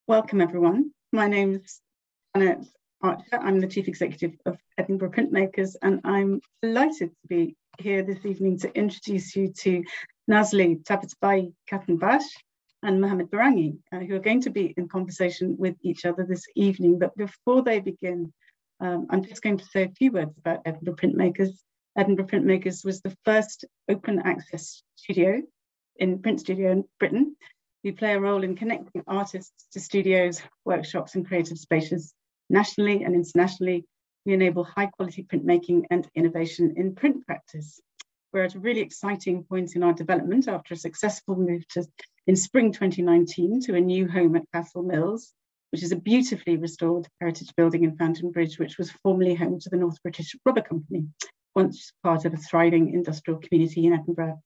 Welcome, everyone. My name is Janet Archer. I'm the Chief Executive of Edinburgh Printmakers, and I'm delighted to be here this evening to introduce you to Nazli Tabatabai-Khatambakhsh and Mohammad Barrangi, who are going to be in conversation with each other this evening. But before they begin, I'm just going to say a few words about Edinburgh Printmakers. Edinburgh Printmakers was the first open access print studio in Britain. We play a role in connecting artists to studios, workshops, and creative spaces nationally and internationally. We enable high quality printmaking and innovation in print practice. We're at a really exciting point in our development after a successful move in spring 2019 to a new home at Castle Mills, which is a beautifully restored heritage building in Fountain Bridge, which was formerly home to the North British Rubber Company, once part of a thriving industrial community in Edinburgh.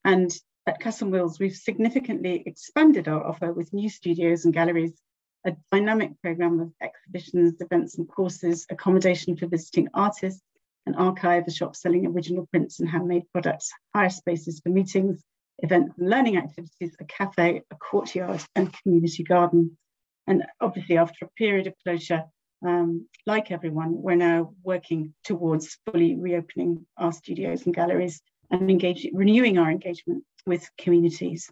And at Castle Mills, we've significantly expanded our offer with new studios and galleries, a dynamic programme of exhibitions, events and courses, accommodation for visiting artists, an archive, a shop selling original prints and handmade products, higher spaces for meetings, events and learning activities, a cafe, a courtyard and community garden. And obviously after a period of closure, like everyone, we're now working towards fully reopening our studios and galleries and renewing our engagement with communities.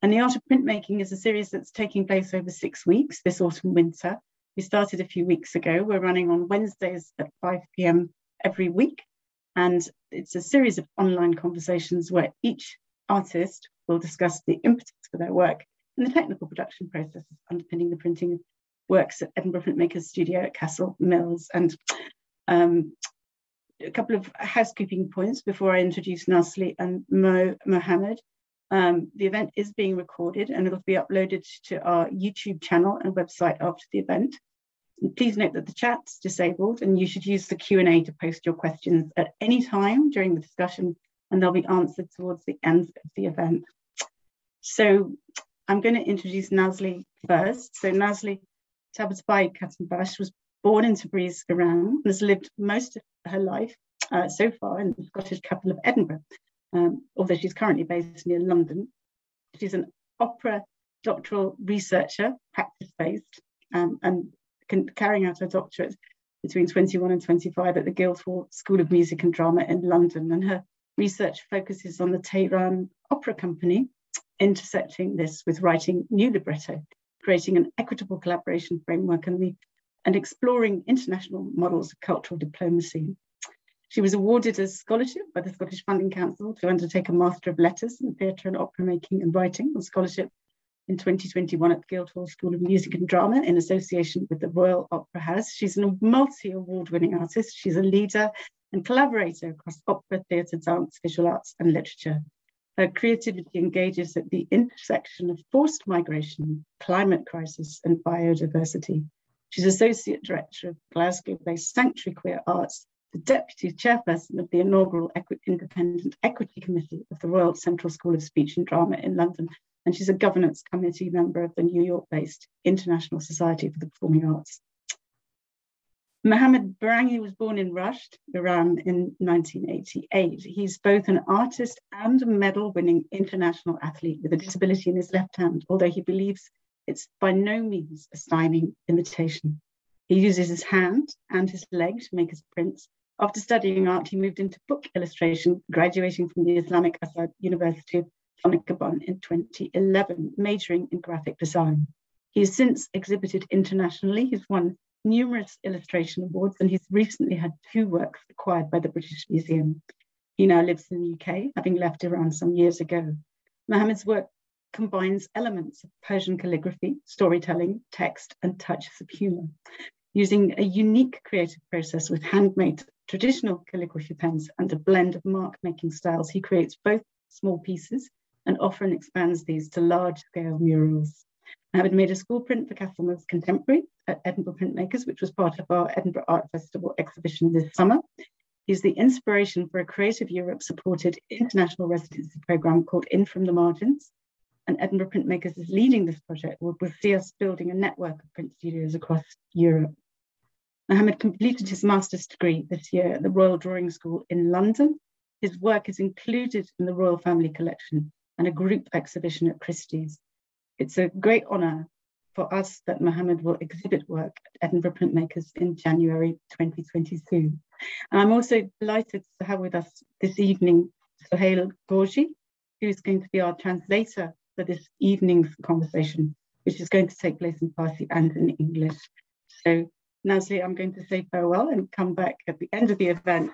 And the Art of Printmaking is a series that's taking place over 6 weeks this autumn winter. We started a few weeks ago. We're running on Wednesdays at 5 p.m. every week. And it's a series of online conversations where each artist will discuss the impetus for their work and the technical production processes underpinning the printing of works at Edinburgh Printmakers Studio at Castle Mills. And a couple of housekeeping points before I introduce Nazli and Mohammed. The event is being recorded and it'll be uploaded to our YouTube channel and website after the event. And please note that the chat's disabled and you should use the Q&A to post your questions at any time during the discussion and they'll be answered towards the end of the event. So I'm going to introduce Nazli first. So Nazli Tabatabai-Khatambakhsh was born in Tabriz, Iran, and has lived most of her life so far in the Scottish capital of Edinburgh, although she's currently based near London. She's an opera doctoral researcher, practice-based, and carrying out her doctorate between 21 and 25 at the Guildhall School of Music and Drama in London. And her research focuses on the Tehran Opera Company, intersecting this with writing new libretto, creating an equitable collaboration framework and exploring international models of cultural diplomacy. She was awarded a scholarship by the Scottish Funding Council to undertake a Master of Letters in Theatre and Opera Making and Writing on scholarship in 2021 at the Guildhall School of Music and Drama in association with the Royal Opera House. She's a multi-award-winning artist. She's a leader and collaborator across opera, theatre, dance, visual arts and literature. Her creativity engages at the intersection of forced migration, climate crisis and biodiversity. She's Associate Director of Glasgow-based Sanctuary Queer Arts, the Deputy Chairperson of the inaugural Independent Equity Committee of the Royal Central School of Speech and Drama in London, and she's a Governance Committee member of the New York-based International Society for the Performing Arts. Mohammad Barrangi was born in Rasht, Iran in 1988. He's both an artist and a medal-winning international athlete with a disability in his left hand, although he believes it's by no means a stymying imitation. He uses his hand and his leg to make his prints. After studying art, he moved into book illustration, graduating from the Islamic Azad University of Tonekabon in 2011, majoring in graphic design. He has since exhibited internationally. He's won numerous illustration awards, and he's recently had 2 works acquired by the British Museum. He now lives in the UK, having left Iran some years ago. Mohammed's work combines elements of Persian calligraphy, storytelling, text, and touches of humour. Using a unique creative process with handmade traditional calligraphy pens and a blend of mark-making styles, he creates both small pieces and often expands these to large-scale murals. Mohammad made a school print for Castle Mills Contemporary at Edinburgh Printmakers, which was part of our Edinburgh Art Festival exhibition this summer. He's the inspiration for a Creative Europe-supported international residency programme called In From the Margins, and Edinburgh Printmakers is leading this project, will see us building a network of print studios across Europe. Mohammad completed his master's degree this year at the Royal Drawing School in London. His work is included in the Royal Family Collection and a group exhibition at Christie's. It's a great honour for us that Mohammad will exhibit work at Edinburgh Printmakers in January 2022. And I'm also delighted to have with us this evening Soheil Gorji, who's going to be our translator for this evening's conversation, which is going to take place in Farsi and in English. So Nazli, I'm going to say farewell and come back at the end of the event.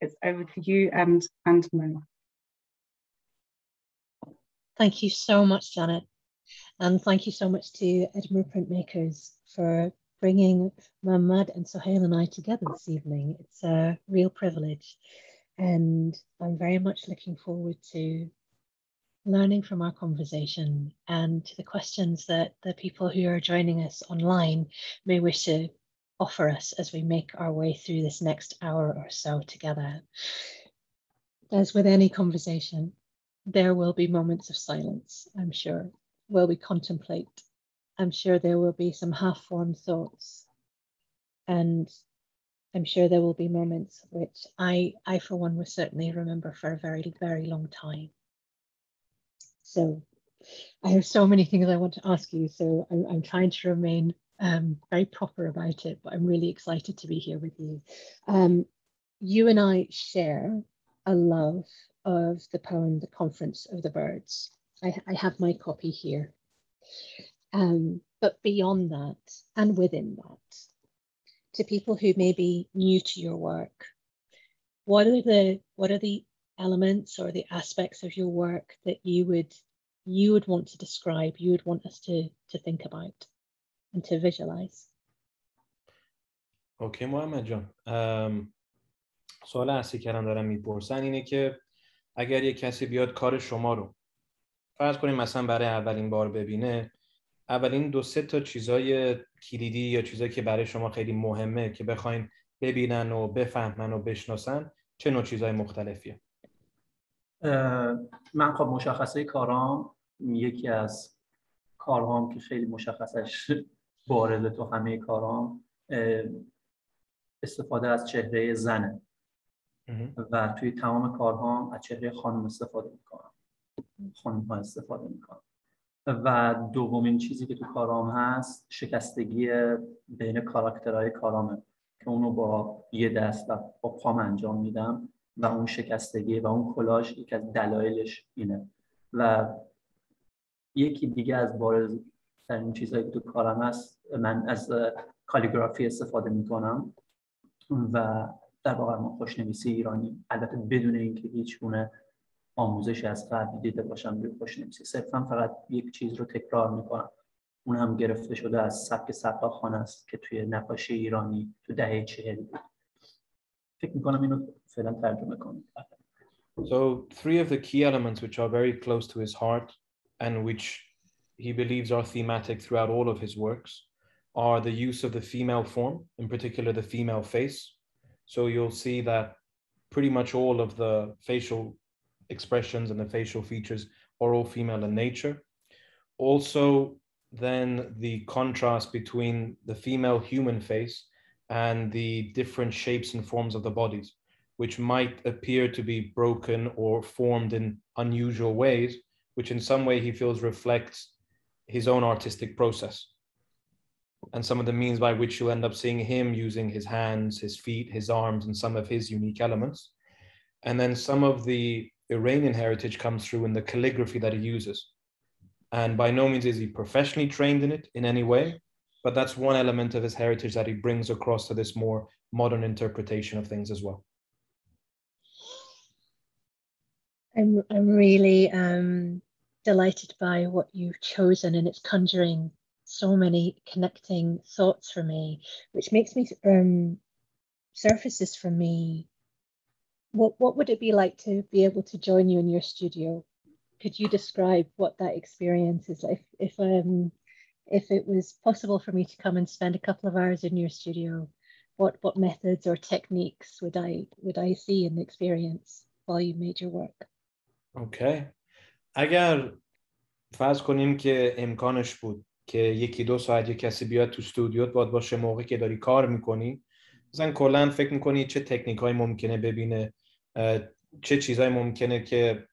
It's over to you and Mo. Thank you so much, Janet. And thank you so much to Edinburgh Printmakers for bringing Mohammad and Soheil and I together this evening. It's a real privilege. And I'm very much looking forward to learning from our conversation and to the questions that the people who are joining us online may wish to offer us as we make our way through this next hour or so together. As with any conversation, there will be moments of silence, I'm sure, while we contemplate. I'm sure there will be some half-formed thoughts. And I'm sure there will be moments which I for one, will certainly remember for a very, very long time. So I have so many things I want to ask you, so I'm trying to remain very proper about it, but I'm really excited to be here with you. You and I share a love of the poem, The Conference of the Birds. I have my copy here. But beyond that, and within that, to people who may be new to your work, what are the elements or the aspects of your work that you would want to describe, you would want us to think about and to visualize? اوکی محمد جان، سوال اصلی که دارم میپرسن اینه که اگر یک کسی بیاد کار شما رو فرض کنیم مثلا برای اولین بار ببینه، اولین 2-3 تا چیزای کلیدی یا چیزایی که برای شما خیلی مهمه که بخواین ببینن و بفهمن و بشناسن، چه نوع چیزای مختلفیه؟ من خب مشخصه کارام، یکی از کارهام که خیلی مشخصش بارزه تو همه کارام، استفاده از چهره زنه و توی تمام کارهام از چهره خانم استفاده میکنم، خانم ها استفاده میکنم. و دومین چیزی که تو کارام هست شکستگی بین کاراکترهای کارامه که اونو با یه دست و با پام انجام میدم و اون شکستگی و اون کلاژ یکی از دلایلش اینه. و یکی دیگه از بارزترین چیزایی که تو کارم هست، من از کالیگرافی استفاده میکنم و در واقع من خوشنویسی ایرانی، البته بدون اینکه هیچ گونه آموزشی از قبل دیده باشم روی خوشنویسی، صرفا فقط یک چیز رو تکرار میکنم. اون هم گرفته شده از سبک سقاخان است که توی نقاشی ایرانی تو دهه 40 بود. فکر میکنم اینو فعلا ترجمه کنم. So 3 of the key elements which are very close to his heart and which he believes are thematic throughout all of his works are the use of the female form, in particular the female face. So you'll see that pretty much all of the facial expressions and the facial features are all female in nature. Also, then the contrast between the female human face and the different shapes and forms of the bodies, which might appear to be broken or formed in unusual ways, which in some way he feels reflects his own artistic process. And some of the means by which you'll end up seeing him using his hands, his feet, his arms, and some of his unique elements. And then some of the Iranian heritage comes through in the calligraphy that he uses. And by no means is he professionally trained in it in any way, but that's one element of his heritage that he brings across to this more modern interpretation of things as well. I'm really delighted by what you've chosen, and it's conjuring so many connecting thoughts for me, which makes me surfaces for me. What would it be like to be able to join you in your studio? Could you describe what that experience is like? If it was possible for me to come and spend a couple of hours in your studio, what methods or techniques would I see and experience while you made your work? Okay. اگر فرض کنیم که امکانش بود که 1-2 ساعت یک کسی بیاد تو استودیوت باید باشه موقعی که داری کار میکنی، مثلا کلا فکر میکنی چه تکنیک‌هایی ممکنه ببینه، چه چیزایی ممکنه که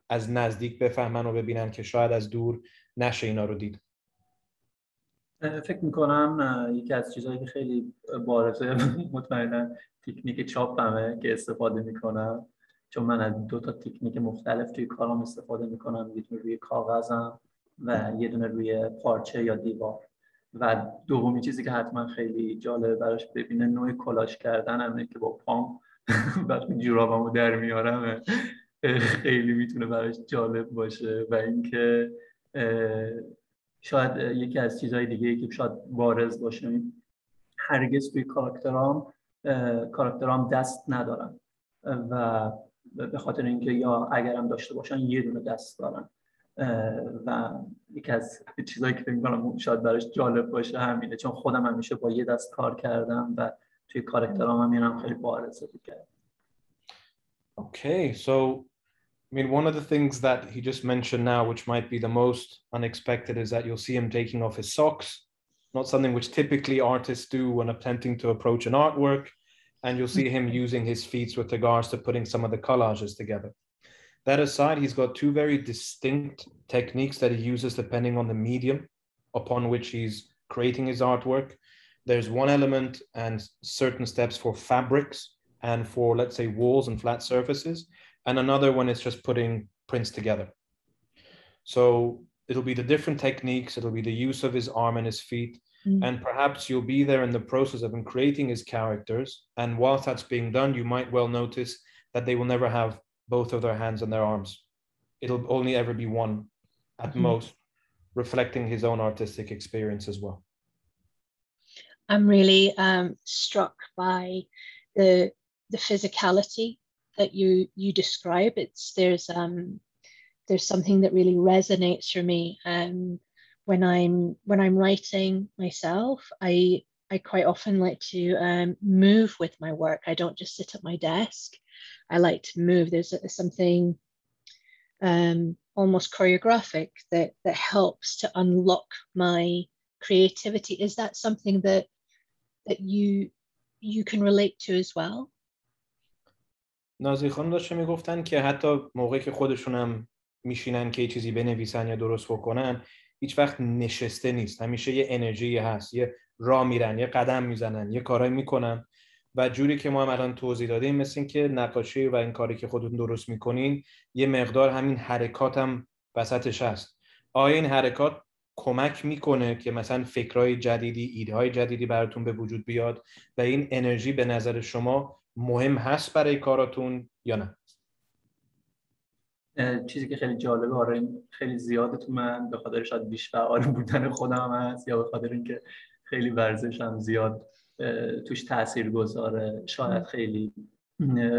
از نزدیک بفهمن و ببینن که شاید از دور نشه اینا رو دید؟ فکر میکنم یکی از چیزهایی که خیلی بارزه مطمئنا تکنیک چاپمه که استفاده میکنم، چون من از 2 تا تکنیک مختلف توی کارم استفاده میکنم، یه دونه روی کاغذم و یه دونه روی پارچه یا دیوار. و دومی چیزی که حتما خیلی جالبه براش ببینه نوع کلاژ کردنمه که با پام وقتی جورابمو در میارم خیلی میتونه براش جالب باشه. و اینکه شاید یکی از چیزهای دیگه که شاید بارز باشه، هرگز توی کاراکترام دست ندارن و به خاطر اینکه یا اگرم داشته باشن یه دونه دست دارن و یکی از چیزهایی که فکر می‌کنم شاید براش جالب باشه همینه، چون خودم همیشه با یه دست کار کردم و توی کاراکترام هم اینم خیلی بارزه دیگه. Okay, so I mean, one of the things that he just mentioned now, which might be the most unexpected, is that you'll see him taking off his socks, not something which typically artists do when attempting to approach an artwork. And you'll see him using his feet with regards to putting some of the collages together. That aside, he's got 2 very distinct techniques that he uses depending on the medium upon which he's creating his artwork. There's one element and certain steps for fabrics and for, let's say, walls and flat surfaces. And another one is just putting prints together. So it'll be the different techniques, it'll be the use of his arm and his feet, and perhaps you'll be there in the process of him creating his characters, and whilst that's being done, you might well notice that they will never have both of their hands and their arms. It'll only ever be one at most, reflecting his own artistic experience as well. I'm really struck by the physicality that you describe. There's something that really resonates for me when I'm writing myself. I quite often like to move with my work. I don't just sit at my desk. I like to move. There's something almost choreographic that helps to unlock my creativity. Is that something that you can relate to as well? نازلی خانم داشته میگفتن که حتی موقعی که خودشون هم میشینن که یه چیزی بنویسن یا درست بکنن، هیچ وقت نشسته نیست، همیشه یه انرژی هست، یه راه میرن، یه قدم میزنن، یه کارایی میکنن و جوری که ما هم الان توضیح دادیم مثل این که نقاشی و این کاری که خودتون درست میکنین یه مقدار همین حرکات هم وسطش هست. آیا این حرکات کمک میکنه که مثلا فکرهای جدیدی، ایده‌های جدیدی براتون به وجود بیاد و این انرژی به نظر شما مهم هست برای کاراتون یا نه؟ چیزی که خیلی جالبه، آره خیلی زیاده تو من، به خاطر شاید بیش فعال بودن خودم هست یا به خاطر اینکه خیلی ورزشم زیاد توش تأثیر گذاره شاید خیلی.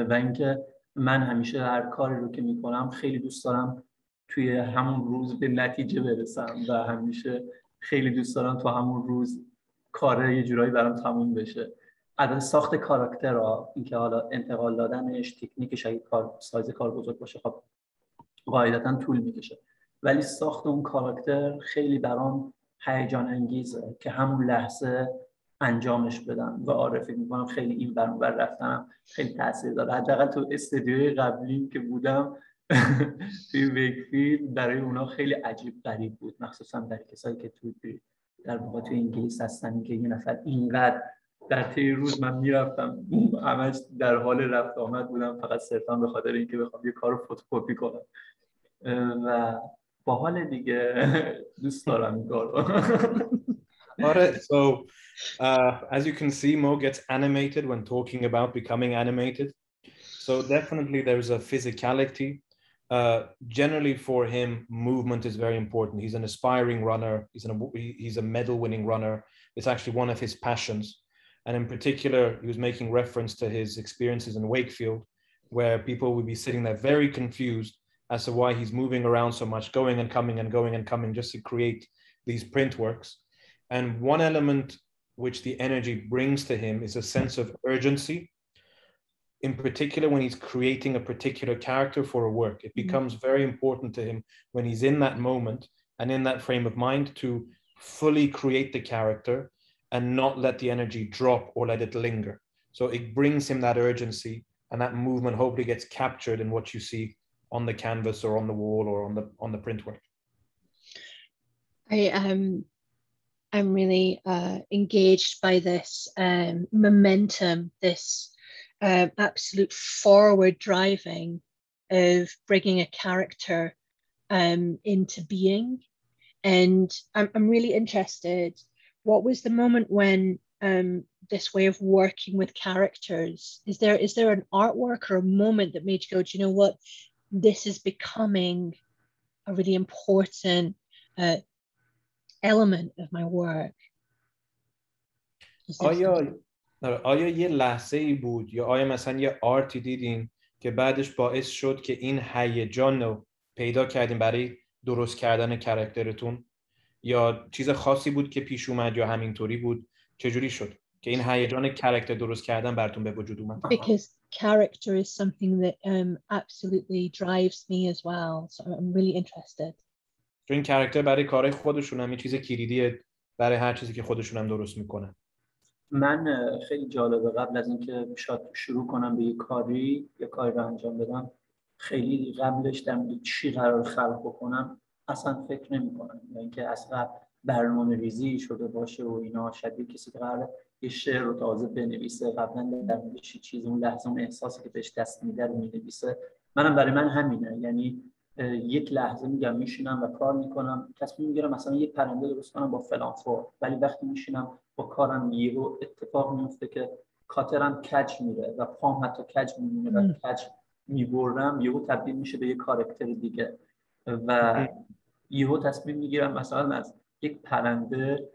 و اینکه من همیشه هر کاری رو که میکنم خیلی دوست دارم توی همون روز به نتیجه برسم و همیشه خیلی دوست دارم تو همون روز کار یه جورایی برام تموم بشه. عدد ساخت کاراکتر ها، اینکه حالا انتقال دادنش، تکنیکش، اگه سایز کار بزرگ باشه خب قاعدتا طول میکشه، ولی ساخت اون کاراکتر خیلی برام هیجان انگیزه که همون لحظه انجامش بدم. و آره فکر میکنم خیلی این برنامه رفتنم خیلی تاثیر داره. حداقل تو استودیوی قبلی که بودم توی ویکفیلد برای اونا خیلی عجیب غریب بود، مخصوصا برای کسایی که در واقع توی انگلیس هستن، که یه نفر اینقدر در طی روز من میرفتم همش در حال رفت آمد بودم، فقط صرفا به خاطر اینکه بخوام یه کارو فتوکپی کنم و با حال دیگه دوست دارم این کارو. Alright, so as you can see, Mo gets animated when talking about becoming animated. So definitely there's a physicality. Generally for him, movement is very important. He's an aspiring runner. He's a medal-winning runner. It's actually one of his passions. And in particular, he was making reference to his experiences in Wakefield, where people would be sitting there very confused as to why he's moving around so much, going and coming and going and coming just to create these print works. And one element which the energy brings to him is a sense of urgency. In particular, when he's creating a particular character for a work, it becomes very important to him when he's in that moment and in that frame of mind to fully create the character and not let the energy drop or let it linger. So it brings him that urgency, and that movement hopefully gets captured in what you see on the canvas or on the wall or on the print work. I'm really engaged by this momentum, this absolute forward driving of bringing a character into being. And I'm really interested, what was the moment when this way of working with characters, is there an artwork or a moment that made you go, do you know what, this is becoming a really important element of my work? آیا یه لحظه ای بود یا آیا مثلا یه آرتی دیدین که بعدش باعث شد که این هیجان رو پیدا کردین برای درست کردن کاراکترتون، یا چیز خاصی بود که پیش اومد یا همینطوری بود؟ چجوری شد که این هیجان کاراکتر درست کردن براتون به وجود اومد؟ Because character is something that absolutely drives me as well, so I'm really interested. چون این کاراکتر برای کارهای خودشون هم یه چیز کلیدیه برای هر چیزی که خودشون هم درست میکنن. من خیلی جالبه قبل از اینکه شاید شروع کنم به یه کاری رو انجام بدم، خیلی قبلش در مورد چی قرار خلق بکنم اصلا فکر نمی‌کنم، یعنی اینکه اصلا برنامه‌ریزی شده باشه و اینا. شاید کسی که قراره یه شعر رو تازه بنویسه قبلا در مورد چیزی اون لحظه اون احساسی که بهش دست میده رو می‌نویسه. منم برای من همینه، یعنی یک لحظه میگم میشینم و کار میکنم، تصمیم میگیرم مثلا یه پرنده درست کنم با فلان فرم، ولی وقتی میشینم با کارم یهو اتفاق میفته که کاترم کج میره و پام حتی کج میمونه و کج میبرم، یهو تبدیل میشه به یه کاراکتر دیگه و یهو تصمیم میگیرم مثلا از یک پرنده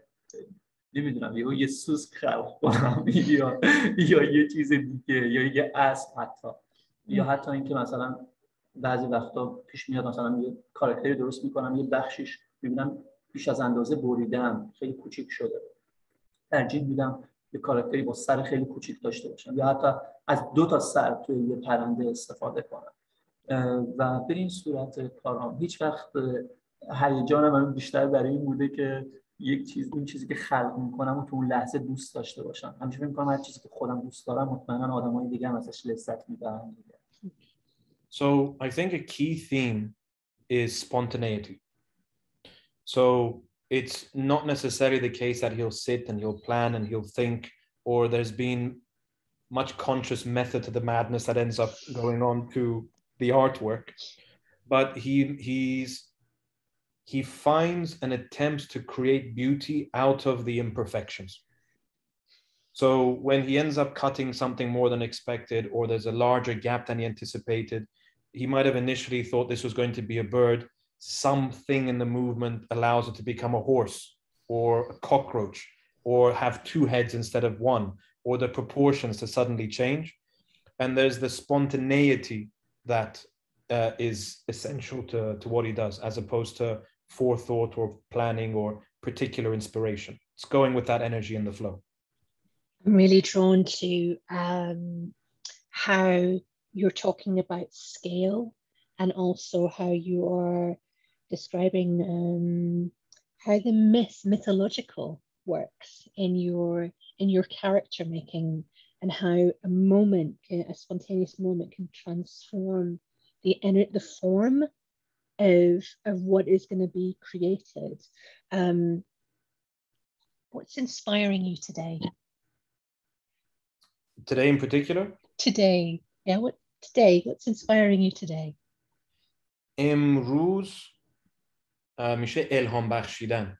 نمیدونم یهو یه سوسک خلق کنم یا یه چیز دیگه یا یه اسب حتی یا حتی اینکه مثلا بعضی وقتا پیش میاد مثلا یه کاراکتری درست میکنم یه بخشیش میبینم بیش از اندازه بریدم، خیلی کوچیک شده، ترجیح میدم یه کاراکتری با سر خیلی کوچیک داشته باشم یا حتی از 2 سر توی یه پرنده استفاده کنم و به این صورت کارام. هیچ وقت هیجانم من بیشتر برای این بوده که اون چیزی که خلق میکنم و تو اون لحظه دوست داشته باشم. همیشه فکر میکنم هر چیزی که خودم دوست دارم مطمئنا آدمای دیگه هم ازش لذت میبرن. So I think a key theme is spontaneity. So it's not necessarily the case that he'll sit and he'll plan and he'll think, or there's been much conscious method to the madness that ends up going on to the artwork, but he finds and attempts to create beauty out of the imperfections. So when he ends up cutting something more than expected, or there's a larger gap than he anticipated, he might have initially thought this was going to be a bird. Something in the movement allows it to become a horse or a cockroach, or have 2 heads instead of 1, or the proportions to suddenly change. And there's the spontaneity that is essential to what he does, as opposed to forethought or planning or particular inspiration. It's going with that energy and the flow. I'm really drawn to how you're talking about scale, and also how you are describing how the mythological works in your character making, and how a spontaneous moment can transform the form of what is going to be created. What's inspiring you today? Today in particular? Today, yeah. What's inspiring you today? امروز میشه الهام بخشیدن.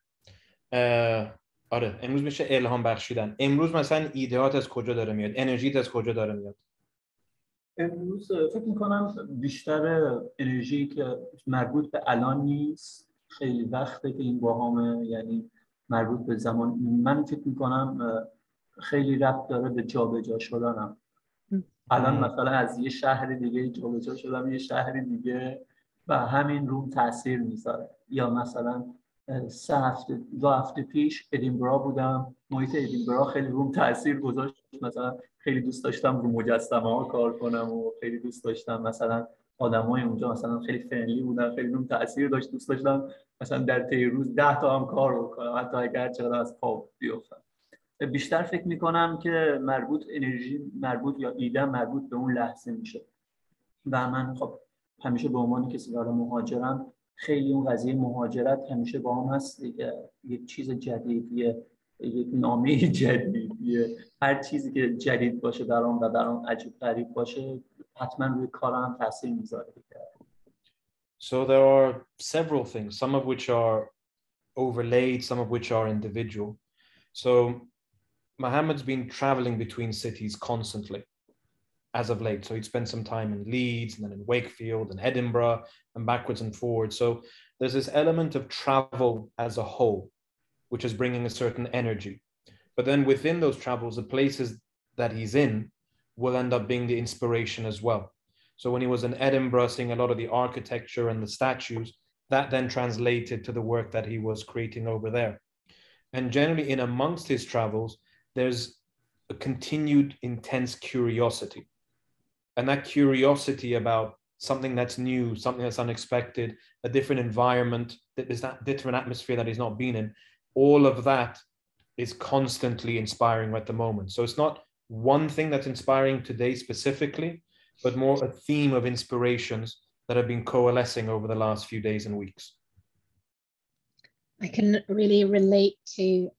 آره، امروز میشه الهام بخشیدن. امروز مثلا ایدهات از کجا داره میاد؟ انرژیت از کجا داره میاد؟ امروز فکر میکنم بیشتر انرژی که مربوط به الان نیست، خیلی وقته که این باهامه، یعنی مربوط به زمان. من فکر میکنم خیلی ربط داره به جابجا شدنم. الان مثلا از یه شهر دیگه جابجا شدم یه شهر دیگه و همین روم تاثیر میذاره. یا مثلا 2 هفته پیش ادینبرا بودم، محیط ادینبرا خیلی روم تاثیر گذاشت. مثلا خیلی دوست داشتم رو مجسمه ها کار کنم و خیلی دوست داشتم مثلا آدمای اونجا مثلا خیلی فرندلی بودن، خیلی روم تاثیر داشت. دوست داشتم مثلا در طی روز 10 تا هم کار بکنم، حتی اگر چقدر از پا بیفتم. بیشتر فکر میکنم که انرژی مربوط یا ایده مربوط به اون لحظه میشه و من خب همیشه به عنوان کسی که مهاجرم خیلی اون قضیه مهاجرت همیشه با هم هست دیگه. یک چیز جدید، یک نامه جدید، هر چیزی که جدید باشه در آن و در آن عجیب غریب باشه حتما روی کارم تاثیر میذاره. So there are several things, some of which are overlaid, some of which are individual. So Mohammed's been traveling between cities constantly as of late. So he'd spent some time in Leeds and then in Wakefield and Edinburgh and backwards and forwards. So there's this element of travel as a whole, which is bringing a certain energy. But then within those travels, the places that he's in will end up being the inspiration as well. So when he was in Edinburgh, seeing a lot of the architecture and the statues, that then translated to the work that he was creating over there. And generally in amongst his travels, there's a continued intense curiosity. And that curiosity about something that's new, something that's unexpected, a different environment, there's that different atmosphere that he's not been in, all of that is constantly inspiring at the moment. So it's not one thing that's inspiring today specifically, but more a theme of inspirations that have been coalescing over the last few days and weeks. I can really relate to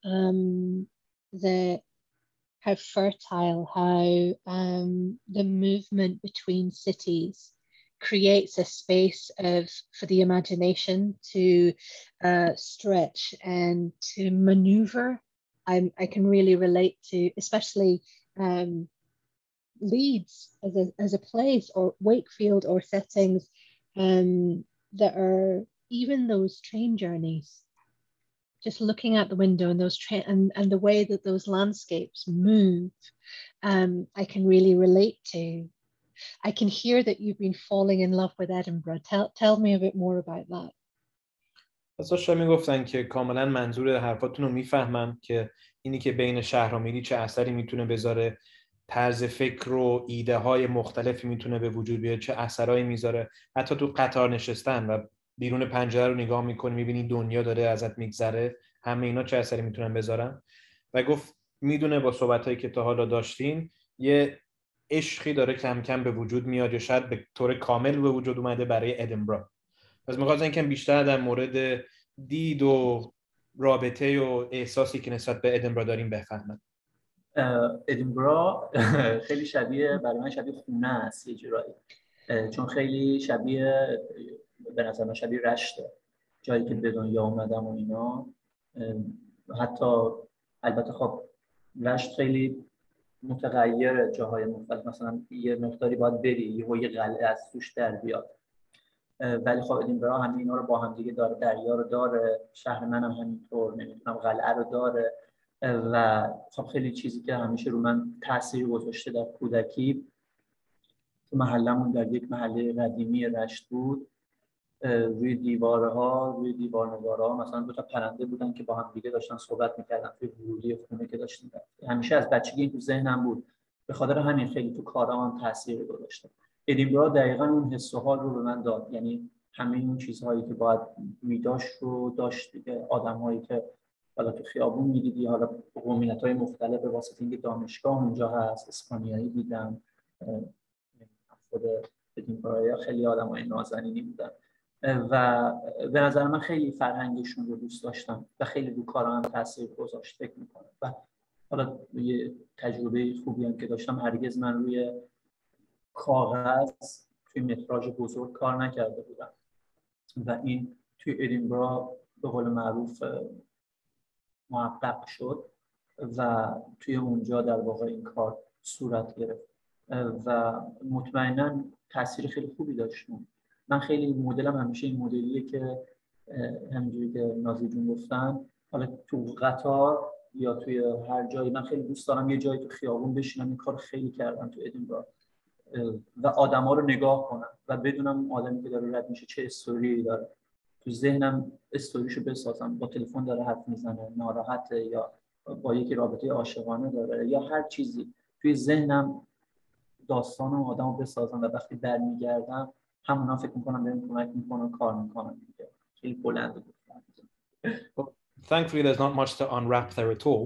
how fertile, how the movement between cities creates a space for the imagination to stretch and to maneuver. I can really relate to, especially Leeds as a place, or Wakefield, or settings that are even those train journeys. Just looking out the window and those and the way that those landscapes move, I can really relate to. I can hear that you've been falling in love with Edinburgh. Tell me a bit more about that. ازش میگفتن که کاملا منظور حرفاتون رو میفهمم که اینی که بین شهرها میری چه اثری میتونه بذاره، طرز فکر و ایده های مختلفی میتونه به وجود بیاره، چه اثرایی میذاره. حتی تو قطار نشستن و بیرون پنجره رو نگاه میکنی میبینی دنیا داره ازت میگذره، همه اینا چه اثری میتونن بذارن. و گفت میدونه با صحبتایی که تا حالا داشتین یه عشقی داره کم کم به وجود میاد، یا شاید به طور کامل به وجود اومده برای ادینبرا. پس می‌خواستم یکم بیشتر در مورد دید و رابطه و احساسی که نسبت به ادینبرا داریم بفهمم. ادینبرا خیلی شبیه، برای من شبیه خونه است یه جورایی، چون خیلی شبیه، به نظر من شبیه رشته، جایی که به دنیا اومدم و اینا. حتی البته خب رشت خیلی متغیر، جاهای مختلف، مثلا یه مقداری باید بری یه قلعه از توش در بیاد، ولی خب ادینبرا همه اینا رو با هم دیگه داره، دریا رو داره، شهر منم همینطور، نمیدونم قلعه رو داره و خب خیلی چیزی که همیشه رو من تاثیر گذاشته در کودکی. تو محلمون در یک محله قدیمی رشت بود، روی دیوارها، روی دیوارنگارها مثلا دو تا پرنده بودن که با هم دیگه داشتن صحبت می‌کردن توی ورودی خونه که داشتیم. همیشه از بچگی این تو ذهنم بود، به خاطر همین خیلی تو کارام تاثیر گذاشته. ادینبرا دقیقاً اون حس و حال رو به من داد، یعنی همه اون چیزهایی که باید می‌داشت رو داشت دیگه. آدم‌هایی که حالا تو خیابون می‌دیدی، حالا قومیت‌های مختلف، به واسطه اینکه دانشگاه اونجا هست، اسپانیایی دیدم، خود ادینبرا خیلی آدمای نازنینی بودن و به نظر من خیلی فرهنگشون رو دوست داشتم و خیلی رو کارم تاثیر گذاشت فکر می‌کنم. و حالا یه تجربه خوبی هم که داشتم، هرگز من روی کاغذ توی متراژ بزرگ کار نکرده بودم و این توی ادینبرا به قول معروف محقق شد و توی اونجا در واقع این کار صورت گرفت و مطمئناً تاثیر خیلی خوبی داشت. من خیلی مدلم همیشه این مدلیه که همینجوری که نازلی جون گفتن، حالا تو قطار یا توی هر جایی، من خیلی دوست دارم یه جایی تو خیابون بشینم. این کار خیلی کردم تو ادینبرا و آدما رو نگاه کنم و بدونم اون آدمی که داره رد میشه چه استوری داره، تو ذهنم استوریشو بسازم. با تلفن داره حرف میزنه، ناراحته، یا با یکی رابطه عاشقانه داره، یا هر چیزی، توی ذهنم داستان اون آدمو بسازم و وقتی برمیگردم همونا فکر میکنم بهم کمک میکنن، کار میکنن دیگه. خیلی بلنده بود. Thankfully, there's not much to unwrap there at all.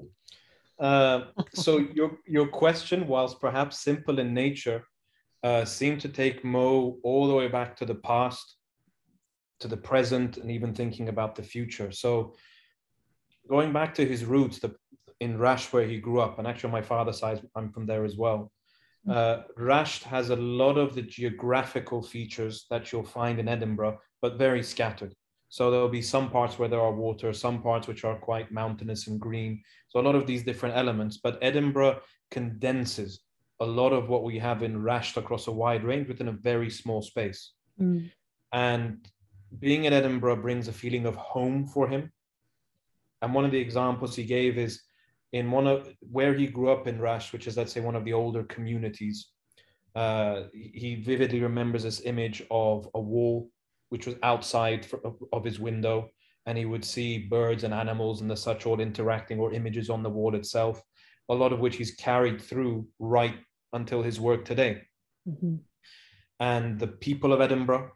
So your question, whilst perhaps simple in nature, seemed to take Mo all the way back to the past to the present and even thinking about the future. So going back to his roots in Rasht, where he grew up, and actually on my father's side, I'm from there as well. Rasht has a lot of the geographical features that you'll find in Edinburgh, but very scattered. So there'll be some parts where there are water, some parts which are quite mountainous and green. So a lot of these different elements, but Edinburgh condenses a lot of what we have in Rasht across a wide range within a very small space. And being in Edinburgh brings a feeling of home for him. And one of the examples he gave is in where he grew up in Rasht, which is, let's say, one of the older communities. He vividly remembers this image of a wall which was outside of his window, and he would see birds and animals and the such all interacting, or images on the wall itself, a lot of which he's carried through right until his work today. And the people of Edinburgh,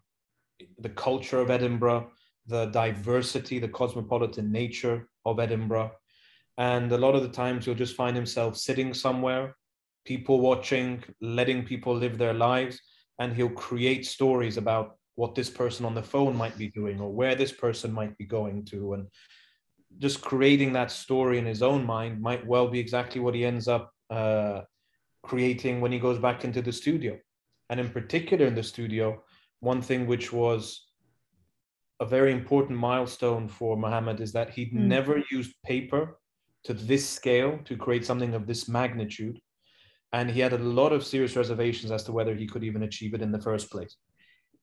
the culture of Edinburgh, the diversity, the cosmopolitan nature of Edinburgh. And a lot of the times you'll just find himself sitting somewhere, people watching, letting people live their lives, and he'll create stories about what this person on the phone might be doing or where this person might be going to. And just creating that story in his own mind might well be exactly what he ends up creating when he goes back into the studio. And in particular in the studio, one thing which was a very important milestone for Mohammad is that he'd never used paper to this scale to create something of this magnitude. And he had a lot of serious reservations as to whether he could even achieve it in the first place.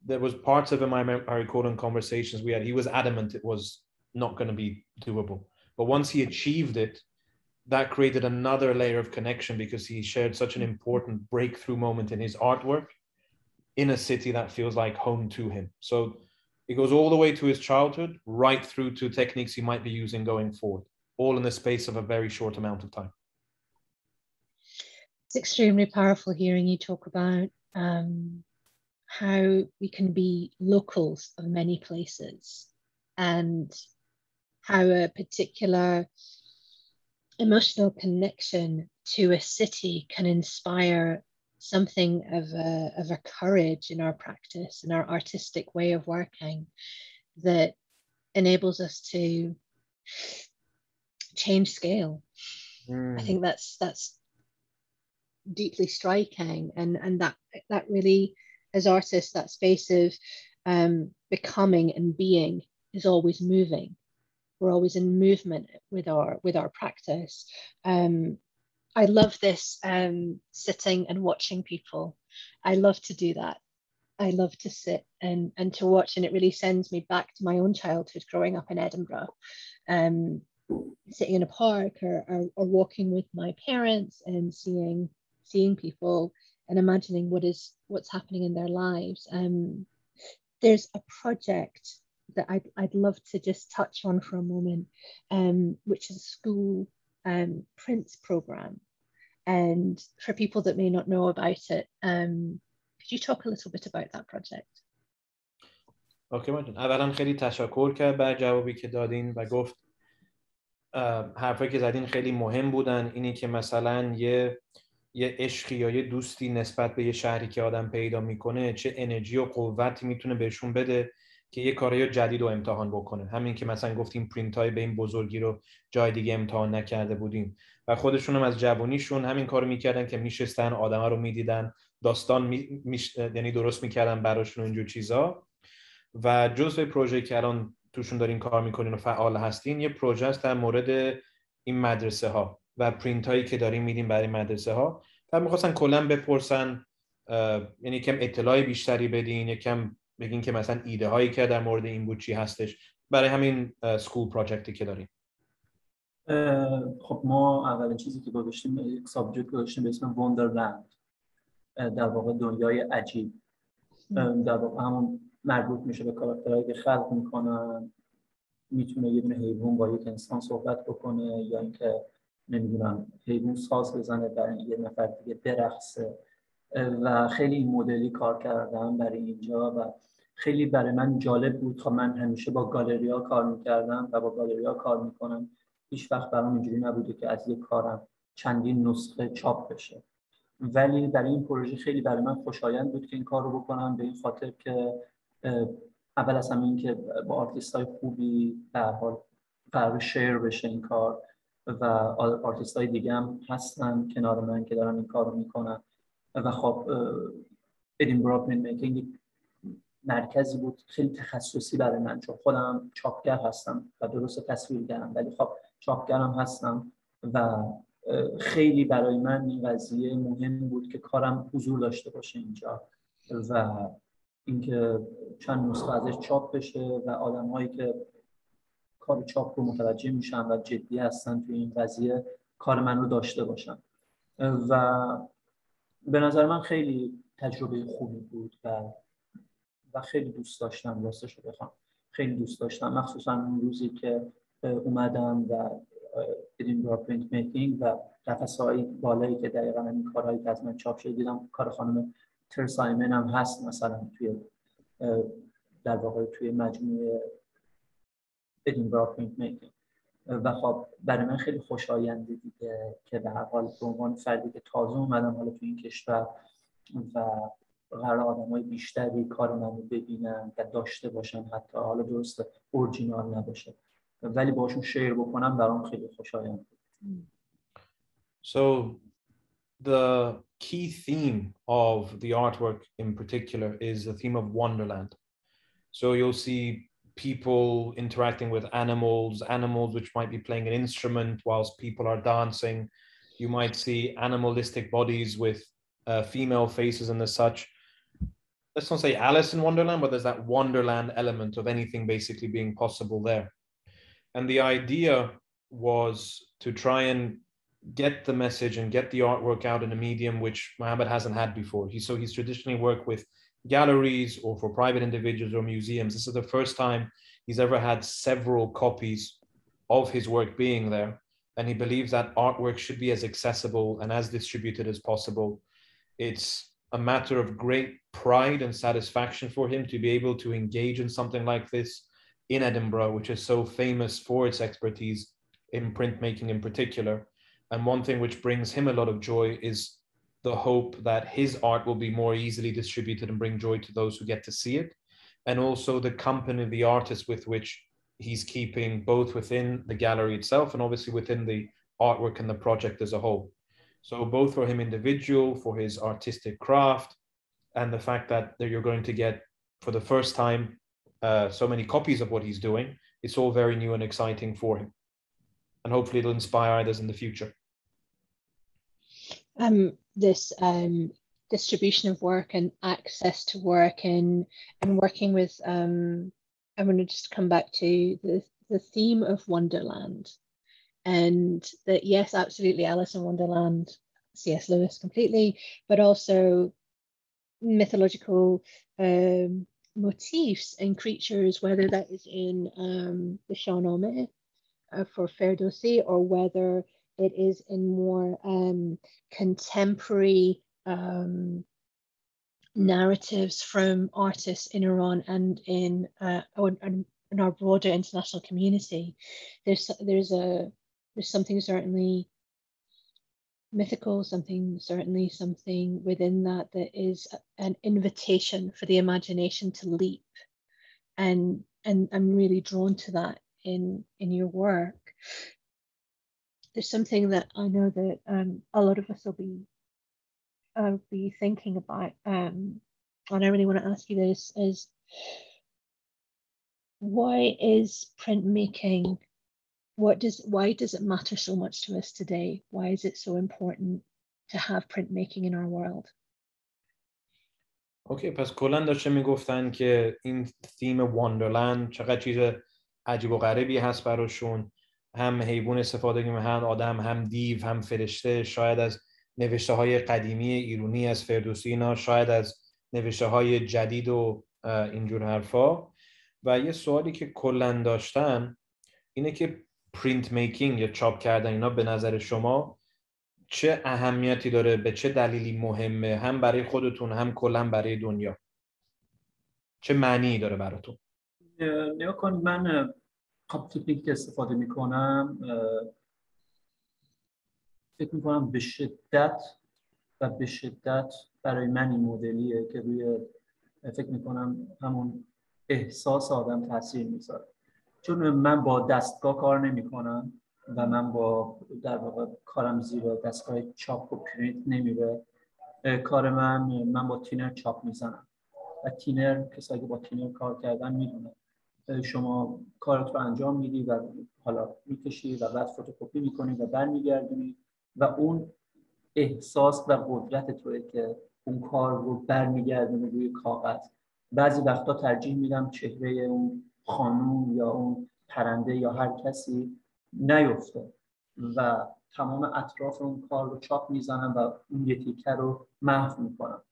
There was parts of him, I recall in conversations we had, he was adamant it was not going to be doable. But once he achieved it, that created another layer of connection, because he shared such an important breakthrough moment in his artwork in a city that feels like home to him. So it goes all the way to his childhood, right through to techniques he might be using going forward, all in the space of a very short amount of time. It's extremely powerful hearing you talk about how we can be locals of many places, and how a particular emotional connection to a city can inspire something of a courage in our practice, in our artistic way of working, that enables us to change scale. I think that's deeply striking, and that really, as artists, that space of becoming and being is always moving. We're always in movement with our practice. I love this sitting and watching people. I love to do that. I love to sit and to watch, and it really sends me back to my own childhood growing up in Edinburgh, sitting in a park or walking with my parents and seeing people and imagining what's happening in their lives. There's a project that I'd love to just touch on for a moment, which is a school prints program. And for people that may not know about it, could you talk a little bit about that project? اوکی ماجون، اولا خیلی تشکر کرد بر جوابی که دادین و گفت حرفایی که زدین خیلی مهم بودن. اینی که مثلا یه عشقی یا یه دوستی نسبت به یه شهری که آدم پیدا میکنه چه انرژی و قوتی میتونه بهشون بده که یه کارهای جدید رو امتحان بکنه. همین که مثلا گفتیم پرینت های به این بزرگی رو جای دیگه امتحان نکرده بودیم و خودشون هم از جوانیشون همین کارو میکردن که میشستن آدما رو میدیدن، داستان یعنی درست میکردن براشون اینجور چیزا. و جزء پروژه که الان توشون دارین کار میکنین و فعال هستین، یه پروژه است در مورد این مدرسه ها و پرینت هایی که داریم میدیم برای مدرسه ها. و میخواستن کلا بپرسن، یعنی کم اطلاعی بیشتری بدین، یکم بگین که مثلا ایده هایی که در مورد این بود چی هستش برای همین سکول پروژکتی که داریم. خب ما اولین چیزی که گذاشتیم یک سابجکت گذاشتیم به اسم wonderland، در واقع دنیای عجیب. در واقع همون مربوط میشه به کاراکترهایی که خلق میکنن. میتونه یه دونه حیوان با یک انسان صحبت بکنه، یا اینکه نمیدونم حیوان ساز بزنه برای یه نفر دیگه برقصه. و خیلی این مدلی کار کردم برای اینجا و خیلی برای من جالب بود. خب من همیشه با گالریا کار میکردم و با گالریا کار میکنم. هیچ وقت برام اینجوری نبوده که از یک کارم چندین نسخه چاپ بشه. ولی برای این پروژه خیلی برای من خوشایند بود که این کار رو بکنم، به این خاطر که اول از همه این که با آرتیست‌های خوبی به هر حال قرار شیر بشه این کار و آرتیست‌های دیگه هم هستن کنار من که دارن این کار رو میکنن و خب ادینبرا پرینت میکینگ مرکزی بود خیلی تخصصی برای من، چون خودم چاپگر هستم و درست تصویرگرم، ولی خب چاپگرم هستم و خیلی برای من این قضیه مهم بود که کارم حضور داشته باشه اینجا و اینکه چند نسخه ازش چاپ بشه و آدم‌هایی که کار چاپ رو متوجه میشن و جدی هستن توی این قضیه کار من رو داشته باشن و به نظر من خیلی تجربه خوبی بود و خیلی دوست داشتم، راستش رو بخوام خیلی دوست داشتم، مخصوصا اون روزی که اومدم و ادینبرا پرینت میکینگ و قفسه‌های بالایی که دقیقاً این کارهایی که از من چاپ شده دیدم، کار خانم ترسایمن هم هست مثلا توی در واقع توی مجموعه ادینبرا پرینت میکینگ و خب برای من خیلی خوشاینده دیگه که به هر حال به عنوان فردی که تازه اومدم حالا توی این کشور و قرار آدمای بیشتری کار منو ببینن و داشته باشن، حتی حالا درسته اورجینال نباشه ولی باشون شیر بکنم برام خیلی خوشایند. So the key theme of the artwork in particular is the theme of wonderland. So you'll see people interacting with animals which might be playing an instrument whilst people are dancing. You might see animalistic bodies with female faces and as such. Let's not say Alice in Wonderland, but there's that wonderland element of anything basically being possible there. And the idea was to try and get the message and get the artwork out in a medium which Mohammad hasn't had before. He's traditionally worked with galleries or for private individuals or museums. This is the first time he's ever had several copies of his work being there. And he believes that artwork should be as accessible and as distributed as possible. It's a matter of great pride and satisfaction for him to be able to engage in something like this in Edinburgh, which is so famous for its expertise in printmaking in particular. And one thing which brings him a lot of joy is the hope that his art will be more easily distributed and bring joy to those who get to see it. And also the company, the artists with which he's keeping both within the gallery itself and obviously within the artwork and the project as a whole. So both for him individual, for his artistic craft, and the fact that you're going to get for the first time so many copies of what he's doing, it's all very new and exciting for him. And hopefully it'll inspire others in the future. This distribution of work and access to work and working with, I'm going to just come back to the theme of Wonderland. And that, yes, absolutely, Alice in Wonderland, C.S. Lewis completely, but also mythological motifs and creatures, whether that is in the Shahnameh for Ferdowsi, or whether it is in more contemporary narratives from artists in Iran and in our broader international community. There's something certainly mythical, something within that is an invitation for the imagination to leap, and I'm really drawn to that in your work. There's something that I know that a lot of us will be thinking about, and I really want to ask you this: is why is printmaking? Why does it matter so much to us today? Why is it so important to have printmaking in our world? اوکی، پس کلا داشته میگفتن که این theme وندرلند چقدر چیز عجیب و غریبی هست براشون، هم حیوان استفاده کنیم، هم آدم، هم دیو، هم فرشته، شاید از نوشته های قدیمی ایرانی از فردوسی اینا، شاید از نوشته های جدید و اینجور حرفا. و یه سوالی که کلا داشتن اینه که پرینت میکینگ یا چاپ کردن اینا به نظر شما چه اهمیتی داره، به چه دلیلی مهمه، هم برای خودتون هم کلا برای دنیا؟ چه معنی داره براتون؟ نگاه کن، من تکنیکی که استفاده میکنم فکر میکنم به شدت برای من این مدلیه که روی فکر میکنم همون احساس آدم تاثیر میذاره. چون من با دستگاه کار نمیکنم و من با در واقع کارم زیر دستگاه چاپ و پرینت نمیره. کار من با تینر چاپ میزنم و تینر، کسایی که با تینر کار کردن میدونه شما کارت رو انجام میدی و حالا میکشی و بعد فتوکپی میکنی و برمیگردونی و اون احساس و قدرت توئه که اون کار رو برمیگردونه روی کاغذ. بعضی وقتا ترجیح میدم چهره اون خانوم یا اون پرنده یا هر کسی نیفته و تمام اطراف اون کار رو چاپ میزنم و اون یه تیکه رو محو میکنم.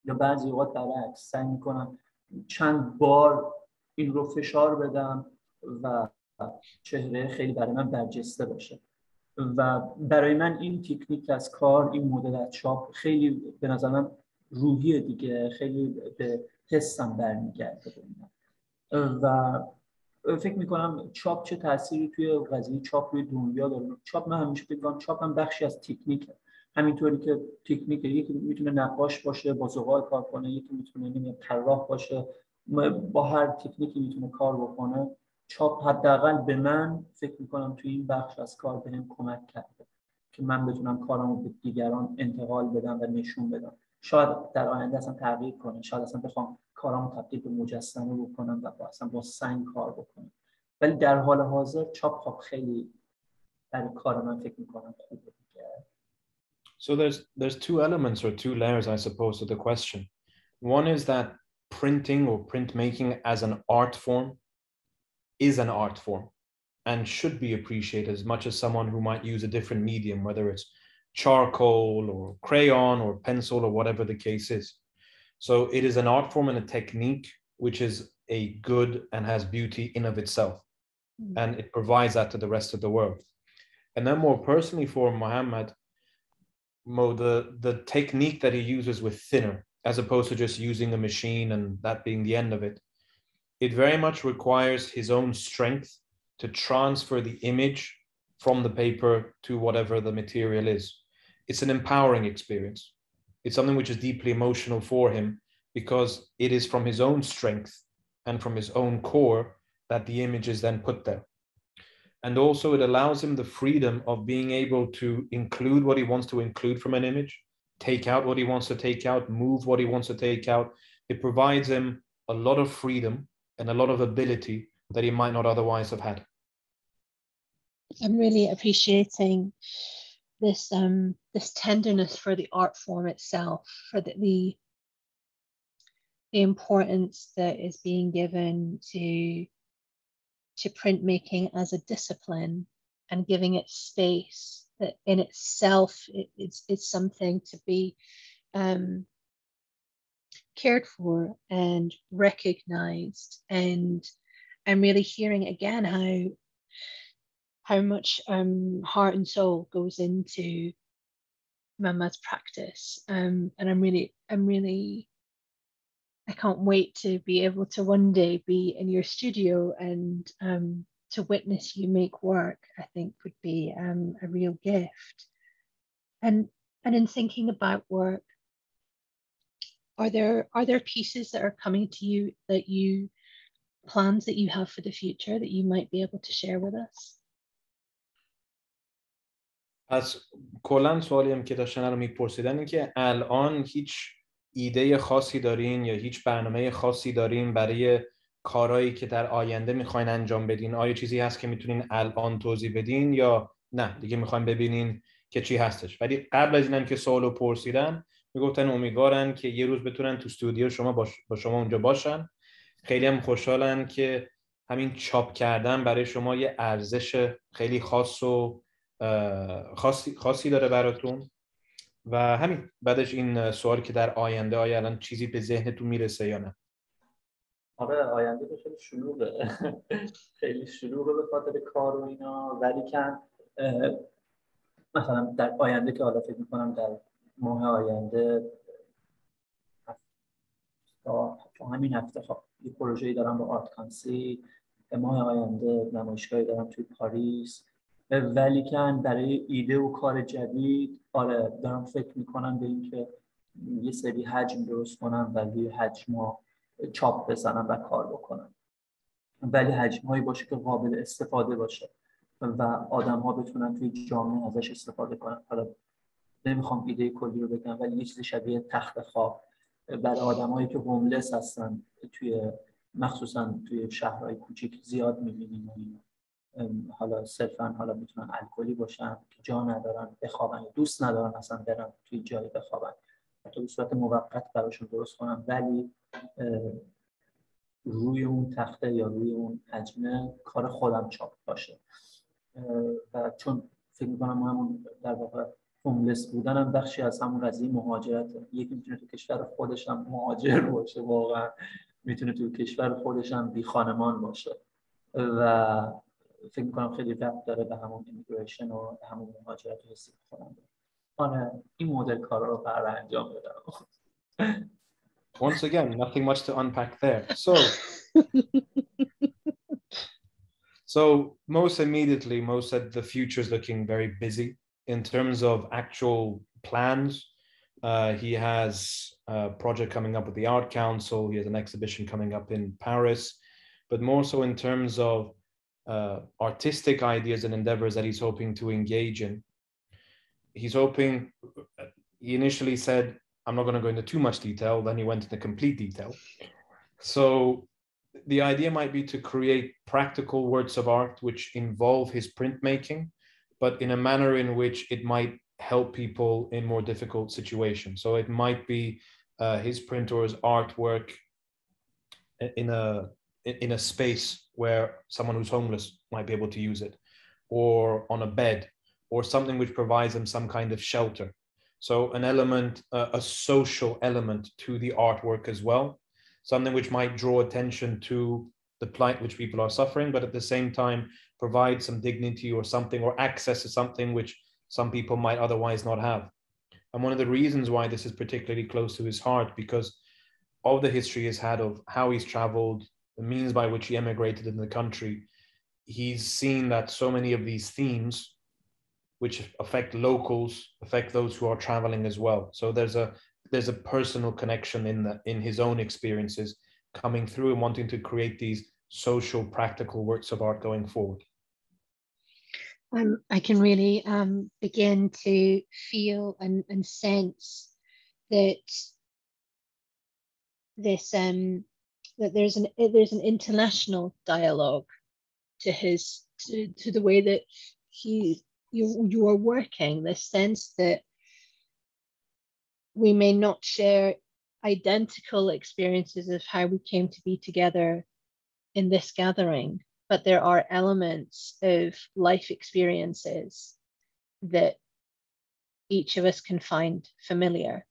یا بعضی اوقات برعکس سعی میکنم چند بار این رو فشار بدم و چهره خیلی برای من برجسته باشه. و برای من این تکنیک از کار، این مدل از چاپ خیلی به نظر من روحیه دیگه، خیلی به حسم برمیگرده. و فکر میکنم چاپ چه تأثیری توی قضیه چاپ روی دنیا داره. چاپ، من همیشه فکر میکنم چاپ هم بخشی از تکنیکه. همینطوری که تکنیک یکی میتونه نقاش باشه با زغال کار کنه، یکی میتونه طراح باشه با هر تکنیکی میتونه کار بکنه. چاپ حداقل به من فکر میکنم توی این بخش از کار بهم کمک کرده که من بتونم کارمو به دیگران انتقال بدم و نشون بدم. شاید در آینده اصلا تغییر کنه، شاید اصلا بخوام کارامو تبدیل به مجسمه بکنم و اصلا با سنگ کار بکنم، ولی در حال حاضر چاپ خب خیلی برای کار من فکر میکنم خوبه دیگه. So there's two elements or two layers, I suppose, to the question. One is that printing or printmaking as an art form is an art form and should be appreciated as much as someone who might use a different medium, whether it's charcoal or crayon or pencil or whatever the case is. So it is an art form and a technique which is a good and has beauty in of itself. And it provides that to the rest of the world. And then more personally for Mohammad, the technique that he uses with thinner, as opposed to just using a machine and that being the end of it, it very much requires his own strength to transfer the image from the paper to whatever the material is. It's an empowering experience. It's something which is deeply emotional for him because it is from his own strength and from his own core that the image is then put there. And also it allows him the freedom of being able to include what he wants to include from an image, take out what he wants to take out, move what he wants to take out. It provides him a lot of freedom and a lot of ability that he might not otherwise have had. I'm really appreciating this this tenderness for the art form itself, for the importance that is being given to printmaking as a discipline and giving it space that in itself it's something to be cared for and recognized. And I'm really hearing again how much heart and soul goes into Mohammad's practice, and I can't wait to be able to one day be in your studio and to witness you make work. I think would be a real gift. And in thinking about work, are there pieces that are coming to you that you plans that you have for the future that you might be able to share with us? از کلا سوالی هم که داشتن رو میپرسیدن این که الان هیچ ایده خاصی دارین یا هیچ برنامه خاصی دارین برای کارهایی که در آینده میخواین انجام بدین؟ آیا چیزی هست که میتونین الان توضیح بدین یا نه دیگه میخواین ببینین که چی هستش؟ ولی قبل از اینم که سوالو پرسیدن میگفتن امیدوارن که یه روز بتونن تو استودیو شما با شما اونجا باشن. خیلی هم خوشحالن که همین چاپ کردن برای شما یه ارزش خیلی خاص و خاصی داره براتون. و همین بعدش این سوال که در آینده آیا الان چیزی به ذهنتون میرسه یا نه؟ آره آینده که خیلی شلوغه خیلی شلوغه به خاطر کار و اینا، ولی که مثلا در آینده که حالا فکر میکنم در ماه آینده تا همین هفته یه پروژه‌ای دارم با آرت کانسی، ماه آینده نمایشگاهی دارم توی پاریس، ولی که برای ایده و کار جدید آره دارم فکر میکنم به این که یه سری حجم درست کنم و روی حجم‌ها چاپ بزنن و کار بکنن، ولی حجم‌هایی باشه که قابل استفاده باشه و آدم‌ها بتونن توی جامعه ازش استفاده کنن. حالا نمیخوام ایده کلی رو بگم، ولی یه چیز شبیه تخت خواب برای آدم‌هایی که هوملس هستن، مخصوصا توی شهرهای کوچیک زیاد می‌بینیم. حالا صرفاً حالا میتونن الکلی باشن که جا ندارن بخوابن، دوست ندارن اصلا برن توی جایی بخوابن، حتی به صورت موقت براشون درست کنم، ولی روی اون تخته یا روی اون حجمه کار خودم چاپ باشه. و چون فکر می‌کنم همون در واقع هوملس بودن هم بخشی از همون قضیه مهاجرته. یکی میتونه تو کشور خودش هم مهاجر باشه، واقعا میتونه تو کشور خودش هم بی خانمان باشه و فکر می‌کنم خیلی ربط داره به همون ایمیگریشن و همون مهاجرت حسی کننده. آره این مدل کارا رو قرار انجام بدم. Once again, nothing much to unpack there. So most immediately, Mo said the future is looking very busy in terms of actual plans. He has a project coming up with the Art Council. He has an exhibition coming up in Paris, but more so in terms of artistic ideas and endeavors that he's hoping to engage in. He's hoping, he initially said, I'm not going to go into too much detail, then he went into complete detail. So the idea might be to create practical works of art which involve his printmaking, but in a manner in which it might help people in more difficult situations. So it might be his print or his artwork in a space where someone who's homeless might be able to use it, or on a bed, or something which provides them some kind of shelter. So an element, a social element to the artwork as well, something which might draw attention to the plight which people are suffering, but at the same time provide some dignity or something, or access to something which some people might otherwise not have. And one of the reasons why this is particularly close to his heart, because of the history he's had of how he's traveled, the means by which he emigrated in the country, he's seen that so many of these themes which affect locals, affect those who are traveling as well. So there's a personal connection in his own experiences coming through and wanting to create these social, practical works of art going forward. I can really begin to feel and sense that that there's an international dialogue to the way that you are working, the sense that we may not share identical experiences of how we came to be together in this gathering, but there are elements of life experiences that each of us can find familiar.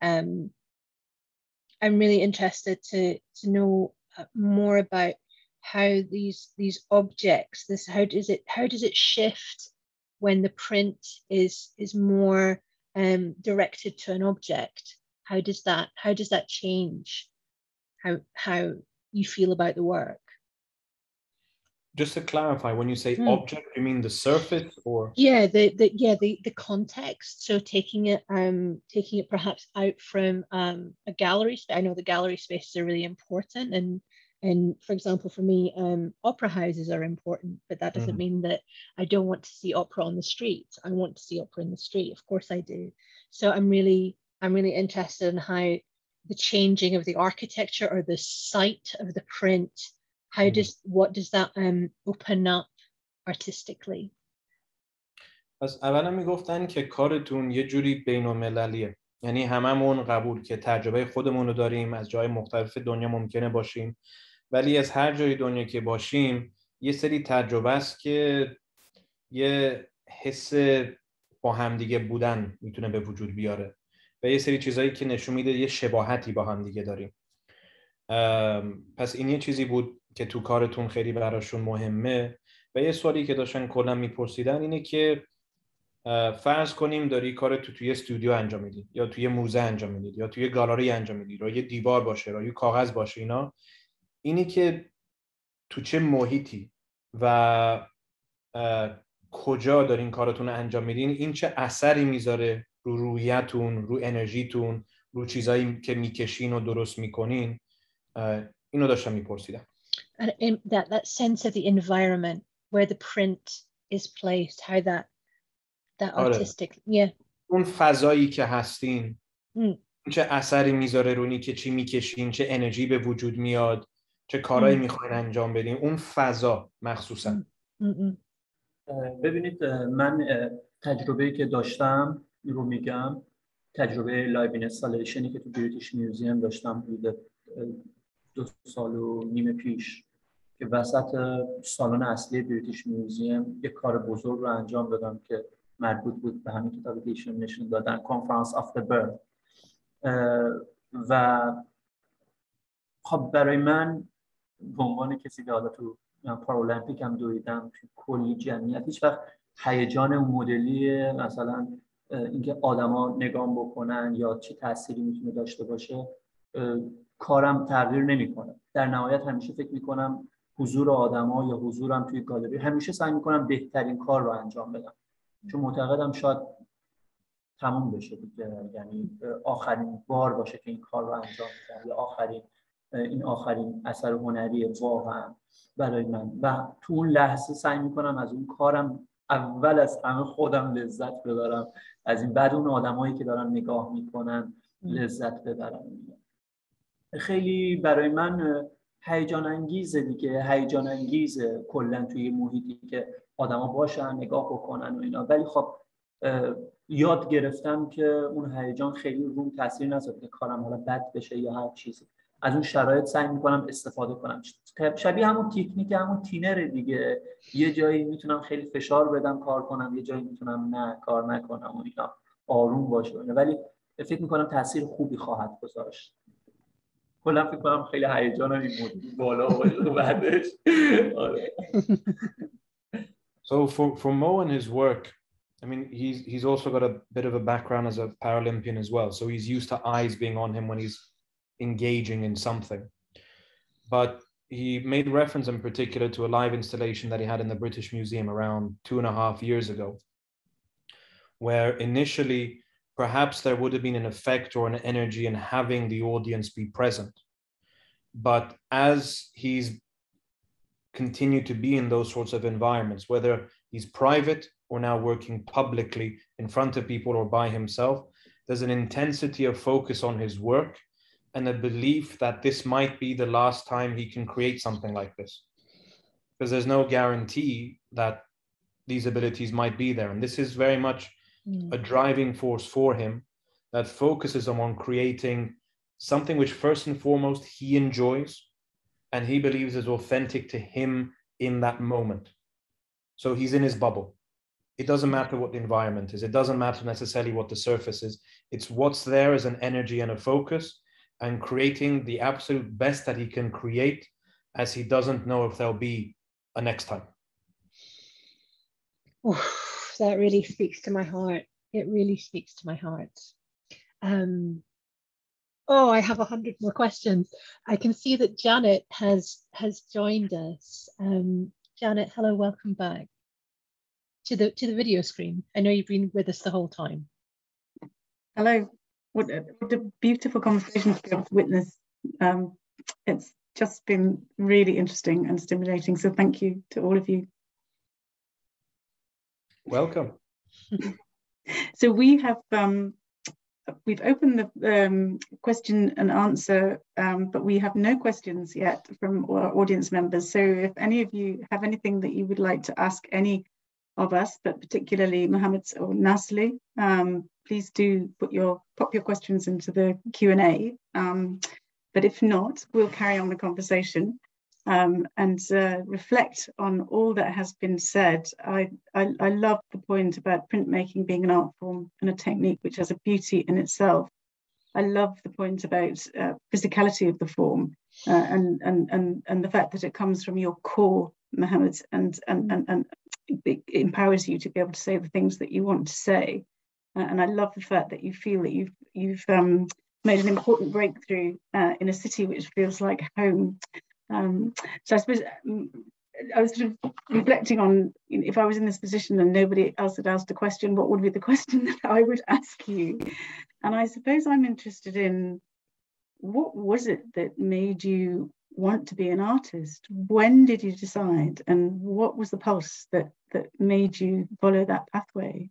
I'm really interested to know more about how these objects, how does it shift when the print is more directed to an object? How does that change how you feel about the work? Just to clarify, when you say object, you mean the surface or? Yeah, the context. So taking it perhaps out from a gallery space. I know the gallery spaces are really important, and for example, for me, opera houses are important, but that doesn't mean that I don't want to see opera on the street. I want to see opera in the street. Of course I do. So I'm really interested in how the changing of the architecture or the site of the print, what does that open up artistically? پس اولا میگفتن که کارتون یه جوری بین‌المللیه، یعنی هممون قبول که تجربه خودمون رو داریم، از جای مختلف دنیا ممکنه باشیم، ولی از هر جای دنیا که باشیم یه سری تجربه است که یه حس با همدیگه بودن میتونه به وجود بیاره و یه سری چیزایی که نشون میده یه شباهتی با همدیگه داریم. پس این یه چیزی بود که تو کارتون خیلی براشون مهمه. و یه سوالی که داشتن کلا میپرسیدن اینه که فرض کنیم داری کار توی استودیو انجام میدی، یا توی موزه انجام میدی، یا توی گالری انجام میدی، روی دیوار باشه، روی کاغذ باشه، اینی که تو چه محیطی و کجا دارین کارتون رو انجام میدین، این چه اثری میذاره رو روحیتون، رو انرژیتون، رو چیزایی که میکشین و درست میکنین. اینو داشتم میپرسیدم. And that sense of the environment where the print is placed, how that artistic, yeah. اون فضایی که هستین، چه اثری میذاره رونی، که چی میکشین، چه انرژی به وجود میاد، چه کارهایی میخواین انجام بدین، اون فضا مخصوصا. ببینید من تجربه‌ای که داشتم رو میگم، تجربه لایو اینستالیشنی که تو بریتیش میوزیم داشتم حدود 2.5 سال پیش که وسط سالن اصلی بریتیش میوزیم یک کار بزرگ رو انجام دادم که مربوط بود به همین کتابی که نشون دادن، کنفرانس آف دی برد. و خب برای من به عنوان کسی که حالا تو پارالمپیک هم دویدم، تو کلی جمعیت هیچ وقت هیجان مدلی مثلا اینکه آدما نگام بکنن یا چه تأثیری میتونه داشته باشه کارم تغییر نمیکنه. در نهایت همیشه فکر میکنم حضور آدما یا حضورم توی گالری، همیشه سعی میکنم بهترین کار رو انجام بدم، چون معتقدم شاید تموم بشه دیگه، یعنی آخرین بار باشه که این کار رو انجام میدم یا آخرین اثر هنری واقعا برای من. و تو اون لحظه سعی میکنم از اون کارم اول از همه خودم لذت ببرم، از این بعد اون آدمایی که دارن نگاه میکنن لذت ببرم. خیلی برای من هیجان انگیزه دیگه، هیجان انگیزه کلا توی محیطی که آدما باشن نگاه بکنن و اینا. ولی خب یاد گرفتم که اون هیجان خیلی روم تاثیر نذاره که کارم حالا بد بشه یا هر چیزی. از اون شرایط سعی میکنم استفاده کنم. شبیه همون تکنیک همون تینر دیگه، یه جایی میتونم خیلی فشار بدم کار کنم، یه جایی میتونم نه کار نکنم و اینا، آروم باشه. ولی فکر میکنم تاثیر خوبی خواهد گذاشت. کلا فکر کنم خیلی هیجانم این مدل بالا باشه بعدش. So for Mo and his work, I mean, he's also got a bit of a background as a Paralympian as well. So he's used to eyes being on him when he's engaging in something. But he made reference in particular to a live installation that he had in the British Museum around 2.5 years ago, where initially perhaps there would have been an effect or an energy in having the audience be present. But as he's continued to be in those sorts of environments, whether he's private or now working publicly in front of people or by himself, there's an intensity of focus on his work and a belief that this might be the last time he can create something like this. Because there's no guarantee that these abilities might be there. And this is very much a driving force for him that focuses on creating something which first and foremost he enjoys and he believes is authentic to him in that moment. So he's in his bubble. It doesn't matter what the environment is. It doesn't matter necessarily what the surface is. It's what's there as an energy and a focus, and creating the absolute best that he can create, as he doesn't know if there'll be a next time. Oh, that really speaks to my heart. It really speaks to my heart. Oh, I have 100 more questions. I can see that Janet has joined us. Janet, hello, welcome back to the video screen. I know you've been with us the whole time. Hello. What a beautiful conversation to be able to witness. It's just been really interesting and stimulating. So thank you to all of you. Welcome. So we have we've opened the question and answer, but we have no questions yet from our audience members. So if any of you have anything that you would like to ask any of us, but particularly Mohammad or Nazli, please do pop your questions into the Q&A. But if not, we'll carry on the conversation and reflect on all that has been said. I love the point about printmaking being an art form and a technique which has a beauty in itself. I love the point about physicality of the form and the fact that it comes from your core, Mohammad, and it empowers you to be able to say the things that you want to say. And I love the fact that you feel that you've made an important breakthrough in a city which feels like home. So I suppose I was sort of reflecting on, if I was in this position and nobody else had asked a question, what would be the question that I would ask you? And I suppose I'm interested in what was it that made you want to be an artist? When did you decide, and what was the pulse that made you follow that pathway?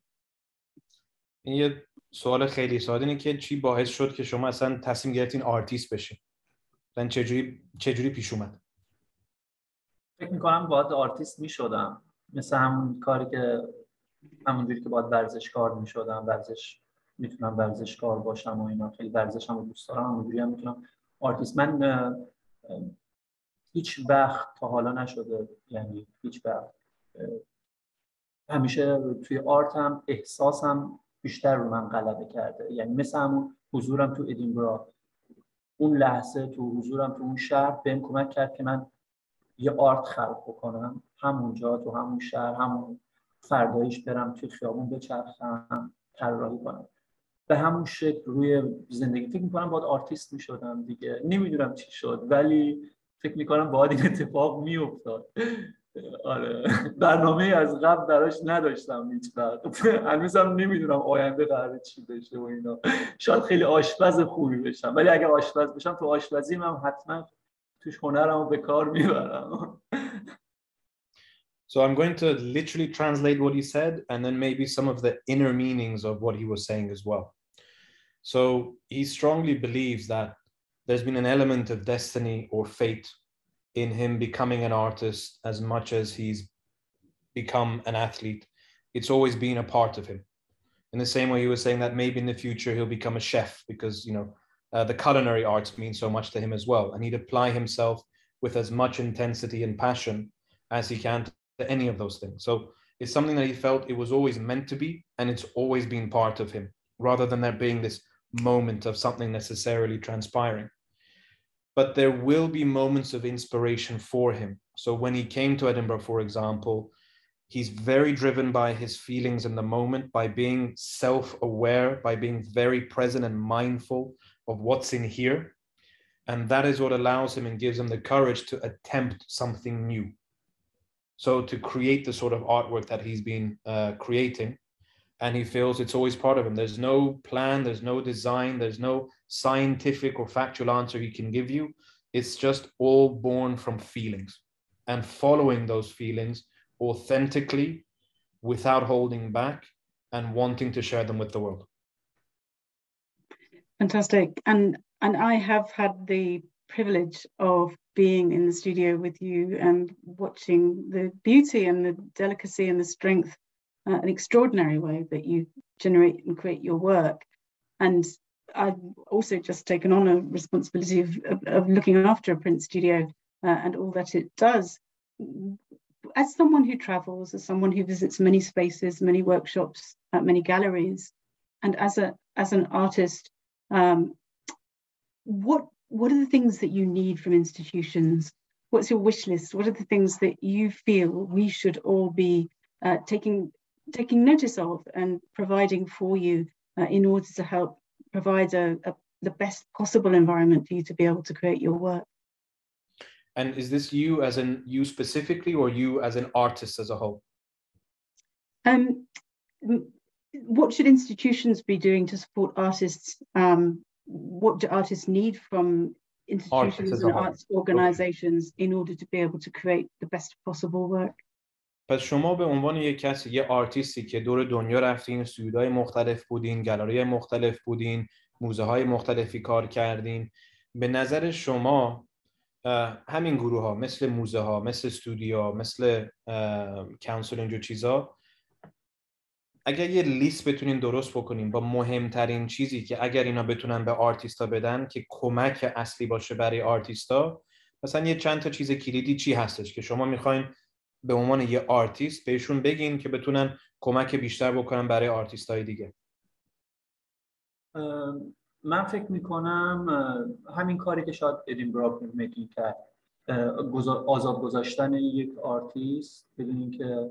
این یه سوال خیلی ساده اینه که چی باعث شد که شما اصلا تصمیم گرفتین آرتیست بشین؟ مثلا چجوری پیش اومد؟ فکر می‌کنم باید آرتیست می‌شدم، مثل همون کاری که همونجوری که باید ورزشکار می‌شدم، میتونم ورزشکار باشم و اینا، خیلی ورزشم رو دوست دارم، همونجوری هم میتونم آرتیست. من هیچ وقت تا حالا نشده، یعنی هیچ وقت، همیشه توی آرتم احساسم بیشتر رو من غلبه کرده. یعنی مثل همون حضورم تو ادینبرا، اون لحظه تو حضورم تو اون شهر بهم کمک کرد که من یه آرت خلق بکنم همونجا تو همون شهر، همون فردایش برم توی خیابون بچرخم طراحی کنم. به همون شکل روی زندگی فکر می‌کنم باید آرتیست می‌شدم دیگه. نمیدونم چی شد ولی فکر می‌کنم باید این اتفاق می‌افتاد. آره، برنامه از قبل براش نداشتم هیچ وقت. هنوزم نمیدونم آینده قراره چی بشه و اینا. شاید خیلی آشپز خوبی بشم، ولی اگر آشپز بشم تو آشپزی من حتما توش هنرمو به کار میبرم. So I'm going to literally translate what he said and then maybe some of the inner meanings of what he was saying as well. So he strongly believes that there's been an element of destiny or fate in him becoming an artist as much as he's become an athlete. It's always been a part of him. In the same way he was saying that maybe in the future he'll become a chef because, you know, the culinary arts mean so much to him as well. And he'd apply himself with as much intensity and passion as he can to any of those things. So it's something that he felt it was always meant to be, and it's always been part of him, rather than there being this moment of something necessarily transpiring. But there will be moments of inspiration for him. So when he came to Edinburgh, for example, he's very driven by his feelings in the moment, by being self-aware, by being very present and mindful of what's in here. And that is what allows him and gives him the courage to attempt something new. So to create the sort of artwork that he's been creating, and he feels it's always part of him. There's no plan, there's no design, there's no scientific or factual answer he can give you. It's just all born from feelings and following those feelings authentically without holding back and wanting to share them with the world. Fantastic. And I have had the privilege of being in the studio with you and watching the beauty and the delicacy and the strength, an extraordinary way that you generate and create your work. And I've also just taken on a responsibility of looking after a print studio and all that it does. As someone who travels, as someone who visits many spaces, many workshops, many galleries, and as an artist, what are the things that you need from institutions? What's your wish list? What are the things that you feel we should all be taking notice of and providing for you in order to help provide the best possible environment for you to be able to create your work? And is this you as in you specifically, or you as an artist as a whole? What should institutions be doing to support artists? What do artists need from institutions and arts organizations in order to be able to create the best possible work? پس شما به عنوان یک کسی، یه آرتیستی که دور دنیا رفتین، استودیوهای مختلف بودین، گالری مختلف بودین، موزه های مختلفی کار کردین، به نظر شما همین گروه ها مثل موزه ها، مثل استودیو، مثل کانسل، اینجور چیزا، اگر یه لیست بتونین درست بکنین با مهمترین چیزی که اگر اینا بتونن به آرتیستا بدن که کمک اصلی باشه برای آرتیستا، مثلا یه چند تا چیز کلیدی چی هستش که شما میخواین به عنوان یه آرتیست بهشون بگین که بتونن کمک بیشتر بکنن برای آرتیستای دیگه؟ من فکر میکنم همین کاری که شاید ادینبرا پرینتمیکینگ کرد، آزاد گذاشتن یک آرتیست بدون اینکه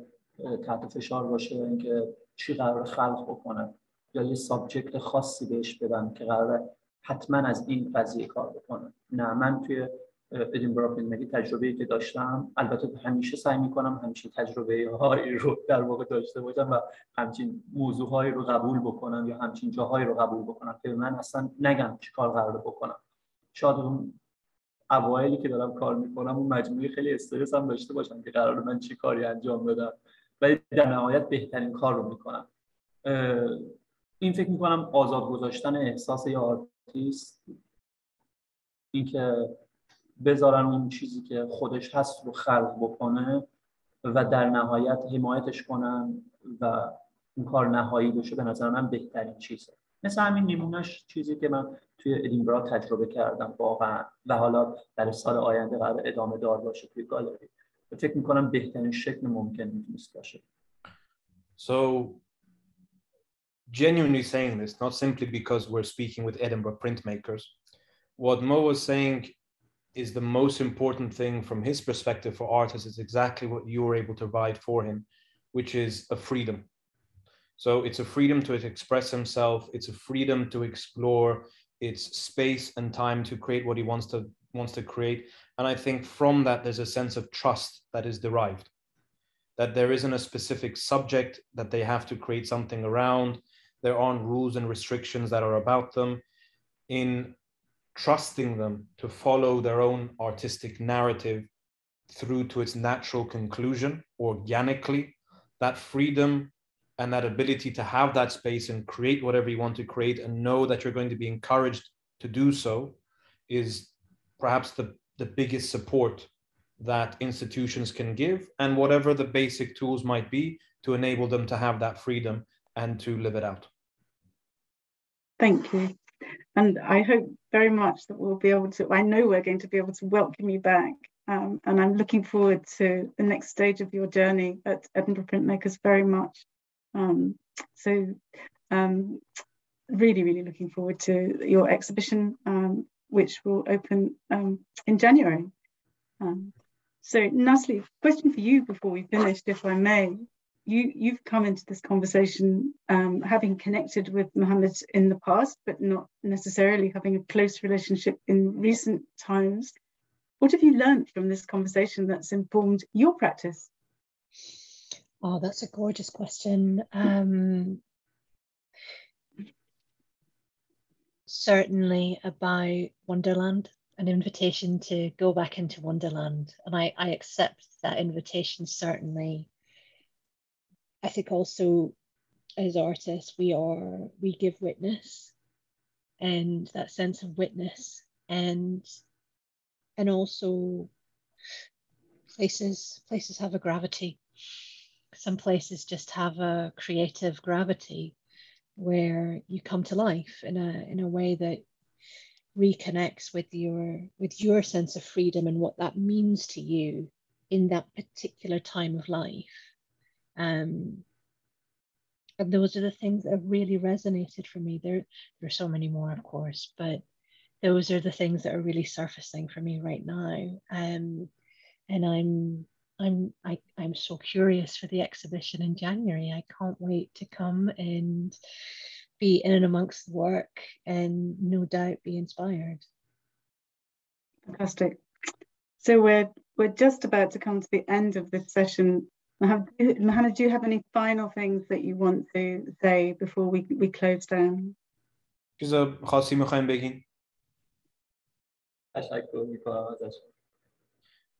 تحت فشار باشه اینکه چی قراره خلق بکنه یا یه سابجکت خاصی بهش بدن که قراره حتما از این قضیه کار بکنه. نه، من توی ادینبرا پرینتمیکینگ تجربه‌ای که داشتم، البته همیشه سعی میکنم همچین تجربه‌هایی رو در واقع داشته باشم و همچین موضوعهایی رو قبول بکنم یا همچین جاهایی رو قبول بکنم که من اصلا نگم چی کار قراره بکنم. شاید اون اوایلی که دارم کار میکنم اون مجموعه خیلی استرس هم داشته باشم که قراره من چی کاری انجام بدم، ولی در نهایت بهترین کار رو میکنم. این فکر میکنم آزاد گذاشتن احساس یا آرتیست، اینکه بذارن اون چیزی که خودش هست رو خلق بکنه و در نهایت حمایتش کنن و اون کار نهایی بشه، به نظر من بهترین چیزه. مثل همین نمونهش چیزی که من توی ادینبرا تجربه کردم واقعا و حالا در سال آینده قرار ادامه دار باشه توی گالری. فکر میکنم بهترین شکل ممکن میتونست باشه. So genuinely saying this, not simply because we're speaking with Edinburgh printmakers, what Mo was saying is the most important thing from his perspective for artists is exactly what you were able to provide for him, which is a freedom. So it's a freedom to express himself. It's a freedom to explore. It's space and time to create what he wants to create. And I think from that, there's a sense of trust that is derived, that there isn't a specific subject that they have to create something around. There aren't rules and restrictions that are about them. In trusting them to follow their own artistic narrative through to its natural conclusion organically, that freedom and that ability to have that space and create whatever you want to create and know that you're going to be encouraged to do so is perhaps the biggest support that institutions can give, and whatever the basic tools might be to enable them to have that freedom and to live it out. Thank you. And I hope very much that we'll be able to, I know we're going to be able to welcome you back. And I'm looking forward to the next stage of your journey at Edinburgh Printmakers very much. Really, really looking forward to your exhibition, which will open in January. So Nazli, question for you before we finish, if I may. You've come into this conversation having connected with Mohammad in the past, but not necessarily having a close relationship in recent times. What have you learned from this conversation that's informed your practice? Oh, that's a gorgeous question. Certainly about Wonderland, an invitation to go back into Wonderland. And I accept that invitation, certainly. I think also as artists, we give witness, and that sense of witness, and also places have a gravity. Some places just have a creative gravity where you come to life in a way that reconnects with your sense of freedom and what that means to you in that particular time of life. And those are the things that have really resonated for me. There are so many more, of course, but those are the things that are really surfacing for me right now. And I'm so curious for the exhibition in January. I can't wait to come and be in and amongst the work and no doubt be inspired. Fantastic. So we're just about to come to the end of this session. Mohammad, do you have any final things that you want to say before we close down? خاصی میخوایم بگین؟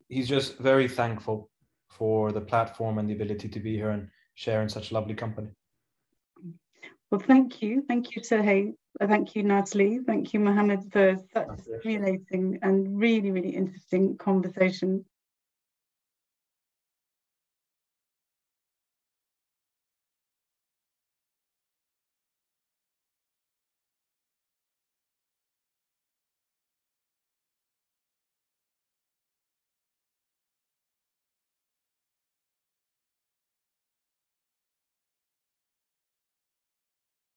He's just very thankful for the platform and the ability to be here and share in such lovely company. Well, thank you, Soheil. Thank you, Nazli. Thank you, Mohammad, for such a stimulating and really, really interesting conversation.